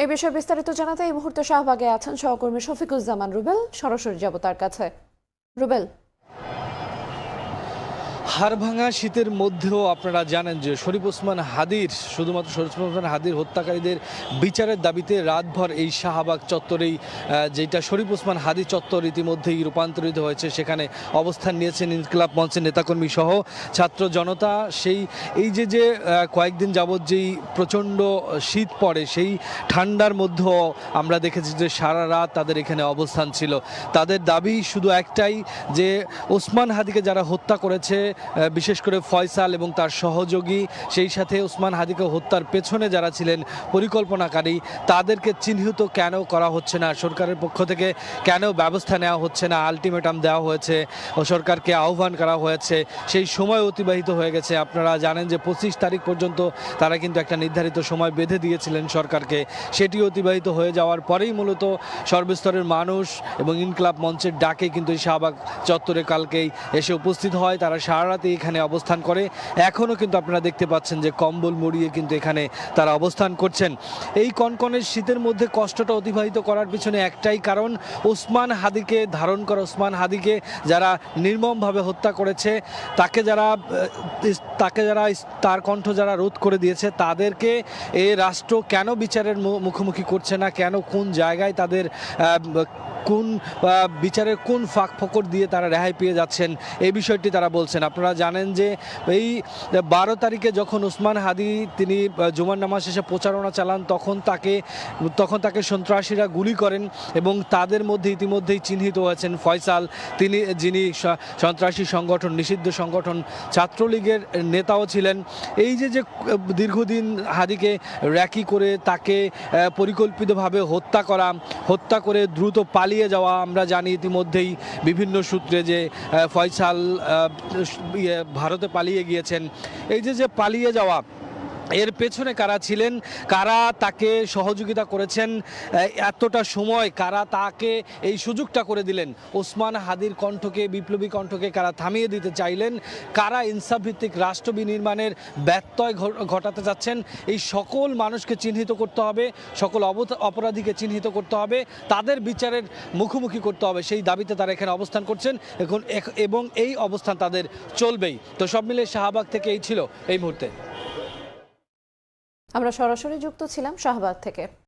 এই বিষয়ে বিস্তারিত জানাতে এই মুহূর্তে শাহবাগে আছেন সহকর্মী শফিকুজ্জামান রুবেল। সরাসরি যাব তার কাছে। রুবেল, হাড়ভাঙা শীতের মধ্যেও আপনারা জানেন যে শরীফ ওসমান হাদির শুধুমাত্র শরীফ ওসমান হাদির হত্যাকারীদের বিচারের দাবিতে রাতভর এই শাহবাগ চত্বরেই, যেটা শরীফ ওসমান হাদি চত্বর ইতিমধ্যেই রূপান্তরিত হয়েছে, সেখানে অবস্থান নিয়েছেন ইনকিলাব মঞ্চের নেতাকর্মী সহ ছাত্র জনতা। এই যে কয়েকদিন যাবৎ যেই প্রচণ্ড শীত পড়ে, সেই ঠান্ডার মধ্যেও আমরা দেখেছি যে সারা রাত তাদের এখানে অবস্থান ছিল। তাদের দাবি শুধু একটাই, যে ওসমান হাদিকে যারা হত্যা করেছে, বিশেষ করে ফয়সাল এবং তার সহযোগী, সেই সাথে ওসমান হাদিকে হত্যার পেছনে যারা ছিলেন পরিকল্পনাকারী, তাদেরকে চিহ্নিত কেন করা হচ্ছে না, সরকারের পক্ষ থেকে কেন ব্যবস্থা নেওয়া হচ্ছে না। আলটিমেটাম দেওয়া হয়েছে ও সরকারকে আহ্বান করা হয়েছে, সেই সময় অতিবাহিত হয়ে গেছে। আপনারা জানেন যে 25 তারিখ পর্যন্ত তারা কিন্তু একটা নির্ধারিত সময় বেঁধে দিয়েছিলেন সরকারকে। সেটি অতিবাহিত হয়ে যাওয়ার পরেই মূলত সর্বস্তরের মানুষ এবং ইনকিলাব মঞ্চের ডাকে কিন্তু এই শাহবাগ চত্বরে কালকেই এসে উপস্থিত হয়। তারা সারা রাতে এখানে অবস্থান করে। এখনও কিন্তু আপনারা দেখতে পাচ্ছেন যে কম্বল মুড়িয়ে কিন্তু এখানে তারা অবস্থান করছেন। এই কনকনের শীতের মধ্যে কষ্টটা অতিবাহিত করার পিছনে একটাই কারণ, ওসমান হাদিকে ধারণ করা, ওসমান হাদিকে যারা নির্মমভাবে হত্যা করেছে, তাকে যারা তার কণ্ঠ যারা রোধ করে দিয়েছে, তাদেরকে এ রাষ্ট্র কেন বিচারের মুখোমুখি করছে না, কেন কোন জায়গায় তাদের কোন বিচারের কোন ফাঁক ফোকর দিয়ে তারা রেহাই পেয়ে যাচ্ছেন, এই বিষয়টি তারা বলছেন। আপনারা জানেন যে এই 12 তারিখে যখন ওসমান হাদি তিনি জুমার নামাজ শেষে প্রচারণা চালান, তখন তাকে সন্ত্রাসীরা গুলি করেন এবং তাদের মধ্যে ইতিমধ্যেই চিহ্নিত হয়েছেন ফয়সাল, যিনি সন্ত্রাসী সংগঠন, নিষিদ্ধ সংগঠন ছাত্রলীগের নেতাও ছিলেন। এই যে দীর্ঘদিন হাদিকে র্যাকি করে তাকে পরিকল্পিতভাবে হত্যা করে দ্রুত পালিয়ে যাওয়া, আমরা জানি ইতিমধ্যেই বিভিন্ন সূত্রে যে ফয়সাল ভারতে পালিয়ে গিয়েছেন। এই যে পালিয়ে যাওয়া, এর পেছনে কারা ছিলেন, কারা তাকে সহযোগিতা করেছেন এতটা সময়, কারা তাকে এই সুযোগটা করে দিলেন, ওসমান হাদির কণ্ঠকে, বিপ্লবী কণ্ঠকে কারা থামিয়ে দিতে চাইলেন, কারা ইনসাফভিত্তিক রাষ্ট্র বিনির্মাণের ব্যত্যয় ঘটাতে চাচ্ছেন, এই সকল মানুষকে চিহ্নিত করতে হবে, সকল অপরাধীকে চিহ্নিত করতে হবে, তাদের বিচারের মুখোমুখি করতে হবে। সেই দাবিতে তারা এখানে অবস্থান করছেন এবং এই অবস্থান তাদের চলবেই। তো সব মিলে শাহবাগ থেকে এই ছিল এই মুহূর্তে। আমরা সরাসরি যুক্ত ছিলাম শাহবাগ থেকে।